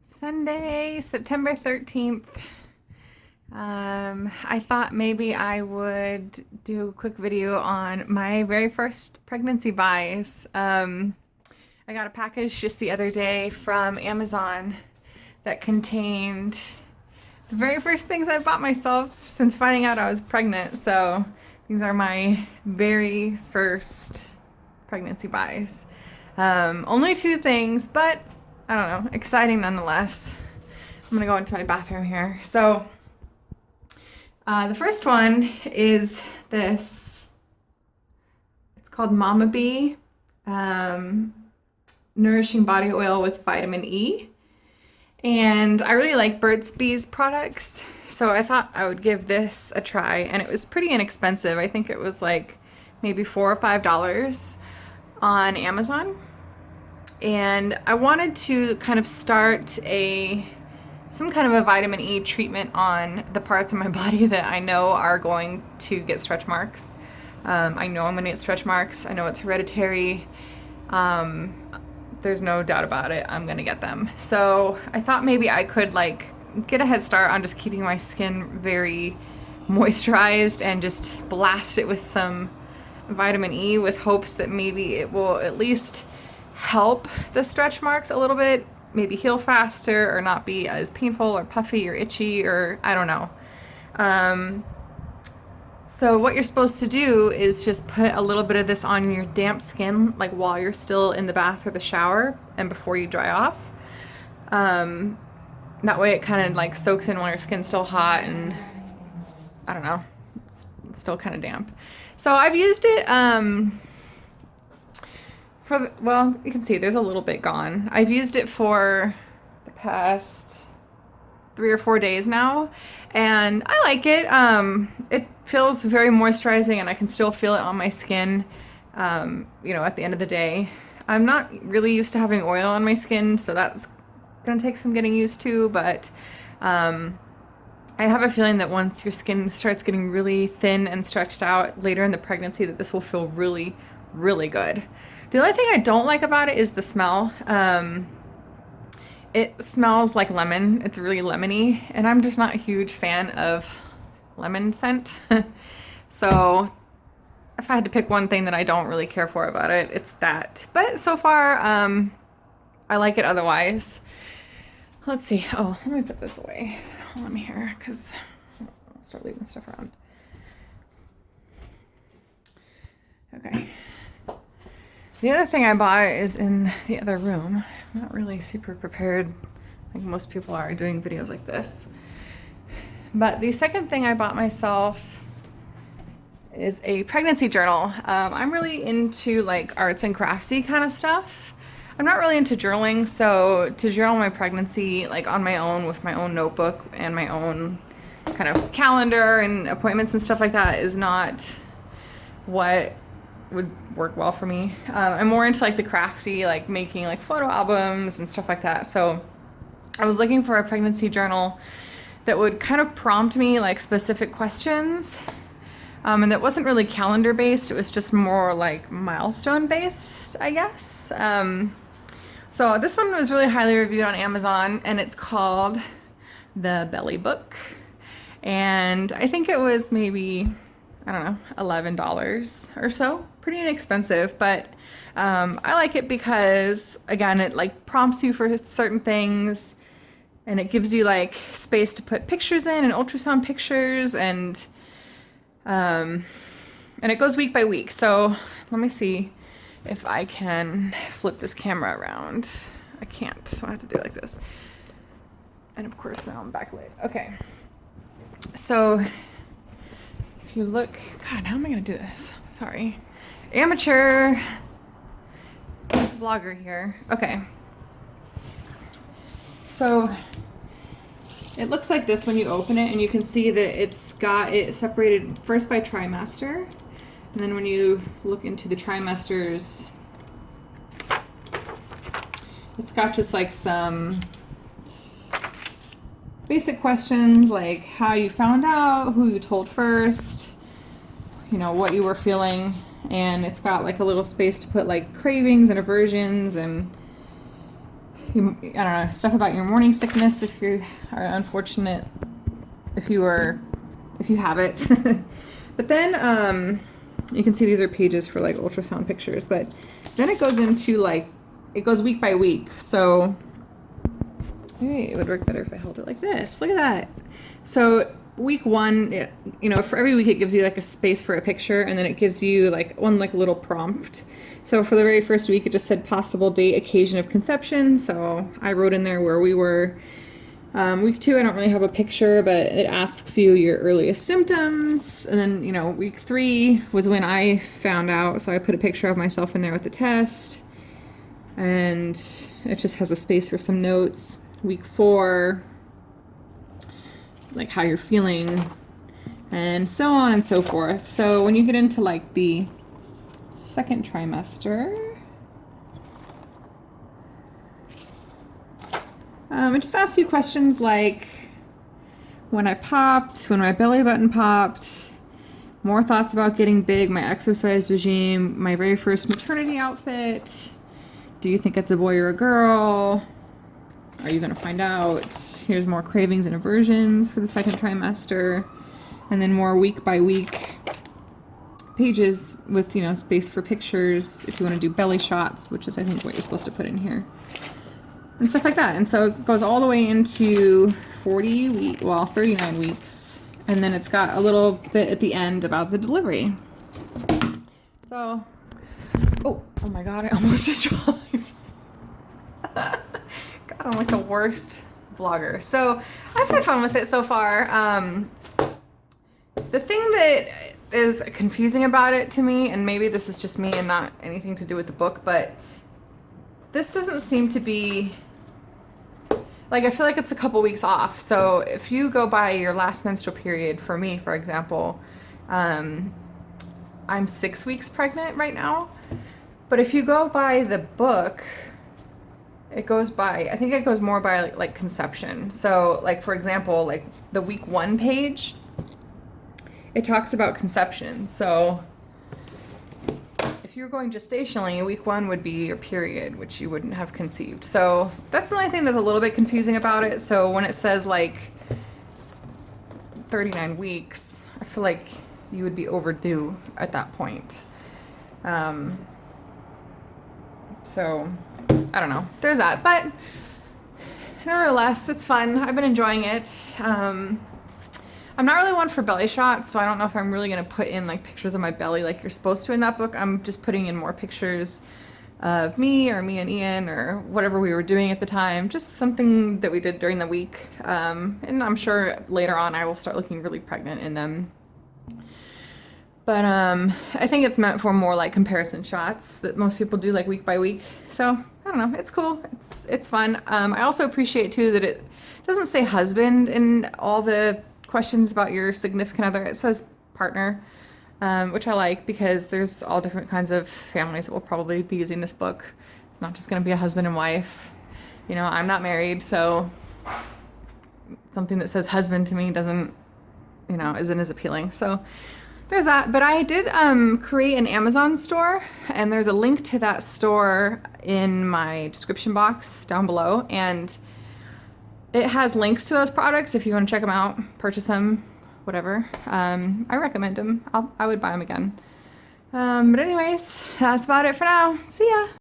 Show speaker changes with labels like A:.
A: Sunday, September 13th. I thought maybe I would do a quick video on my very first pregnancy buys. I got a package just the other day from Amazon that contained the very first things I bought myself since finding out I was pregnant. So these are my very first pregnancy buys. Only two things, but I don't know, exciting nonetheless. I'm gonna go into my bathroom here. So the first one is this. It's called Mama Bee Nourishing Body Oil with Vitamin E. And I really like Burt's Bees products, so I thought I would give this a try. And it was pretty inexpensive. I think it was like maybe $4 or $5 on Amazon. And I wanted to kind of start some kind of a vitamin E treatment on the parts of my body that I know are going to get stretch marks. I know I'm going to get stretch marks. I know it's hereditary. There's no doubt about it. I'm going to get them. So I thought maybe I could get a head start on just keeping my skin very moisturized and just blast it with some vitamin E with hopes that maybe it will at least help the stretch marks a little bit, maybe heal faster or not be as painful or puffy or itchy, or I don't know. So what you're supposed to do is just put a little bit of this on your damp skin, like while you're still in the bath or the shower and before you dry off. That way it kind of like soaks in while your skin's still hot and I don't know, it's still kind of damp. So I've used it well, you can see there's a little bit gone. I've used it for the past 3 or 4 days now, and I like it. It feels very moisturizing, and I can still feel it on my skin, at the end of the day. I'm not really used to having oil on my skin, so that's gonna take some getting used to, but I have a feeling that once your skin starts getting really thin and stretched out later in the pregnancy, that this will feel really, really good. The only thing I don't like about it is the smell. It smells like lemon. It's really lemony, and I'm just not a huge fan of lemon scent. So if I had to pick one thing that I don't really care for about it, it's that. But so far, I like it otherwise. Let's see. Oh, let me put this away. Let me here, because I'll start leaving stuff around. Okay. The other thing I bought is in the other room. I'm not really super prepared like most people are doing videos like this. But the second thing I bought myself is a pregnancy journal. I'm really into like arts and craftsy kind of stuff. I'm not really into journaling, so to journal my pregnancy like on my own with my own notebook and my own kind of calendar and appointments and stuff like that is not what would work well for me. I'm more into like the crafty, like making like photo albums and stuff like that. So I was looking for a pregnancy journal that would kind of prompt me like specific questions. And that wasn't really calendar based. It was just more like milestone based, I guess. So this one was really highly reviewed on Amazon, and it's called The Belly Book. And I think it was maybe, I don't know, $11 or so. Pretty inexpensive, but I like it because, again, it like prompts you for certain things, and it gives you like space to put pictures in and ultrasound pictures, and it goes week by week. So let me see if I can flip this camera around. I can't, so I have to do it like this. And of course now I'm backlit. Okay. So if you look, God, how am I gonna do this? Sorry. Amateur vlogger here. Okay. So it looks like this when you open it, and you can see that it's got it separated first by trimester. And then when you look into the trimesters, it's got just like some basic questions like how you found out, who you told first, what you were feeling. And it's got like a little space to put like cravings and aversions and I don't know, stuff about your morning sickness if you are unfortunate, if you have it. But then you can see these are pages for like ultrasound pictures, but then it goes into like, it goes week by week. So maybe it would work better if I held it like this. Look at that. So week 1, for every week it gives you like a space for a picture, and then it gives you like one like little prompt. So for the very first week, it just said possible date, occasion of conception. So I wrote in there where we were. Week 2, I don't really have a picture, but it asks you your earliest symptoms. And then, week 3 was when I found out. So I put a picture of myself in there with the test. And it just has a space for some notes. Week 4, like how you're feeling, and so on and so forth. So when you get into like the second trimester, it just asks you questions like when I popped, when my belly button popped, more thoughts about getting big, my exercise regime, my very first maternity outfit, do you think it's a boy or a girl? Are you going to find out? Here's more cravings and aversions for the second trimester. And then more week by week pages with, space for pictures if you want to do belly shots, which is, I think, what you're supposed to put in here. And stuff like that. And so it goes all the way into 39 weeks. And then it's got a little bit at the end about the delivery. So, oh my God, I almost just dropped my I'm like the worst vlogger. So I've had fun with it so far. The thing that is confusing about it to me, and maybe this is just me and not anything to do with the book, but this doesn't seem to be, like, I feel like it's a couple weeks off. So if you go by your last menstrual period, for me, for example, I'm 6 weeks pregnant right now. But if you go by the book, it goes by, I think it goes more by like conception. So like, for example, like the week 1 page, it talks about conception. So if you're going gestationally, week 1 would be your period, which you wouldn't have conceived. So that's the only thing that's a little bit confusing about it. So when it says like 39 weeks, I feel like you would be overdue at that point. So I don't know. There's that. But nevertheless, it's fun. I've been enjoying it. I'm not really one for belly shots, so I don't know if I'm really going to put in like pictures of my belly like you're supposed to in that book. I'm just putting in more pictures of me and Ian or whatever we were doing at the time. Just something that we did during the week. And I'm sure later on I will start looking really pregnant in them. But I think it's meant for more like comparison shots that most people do like week by week. So I don't know, it's cool, it's fun. I also appreciate too that it doesn't say husband in all the questions about your significant other. It says partner, which I like because there's all different kinds of families that will probably be using this book. It's not just going to be a husband and wife. I'm not married, so something that says husband to me doesn't, isn't as appealing. So there's that. But I did create an Amazon store, and there's a link to that store in my description box down below, and it has links to those products if you want to check them out, purchase them, whatever. I recommend them. I would buy them again. But anyways, that's about it for now. See ya.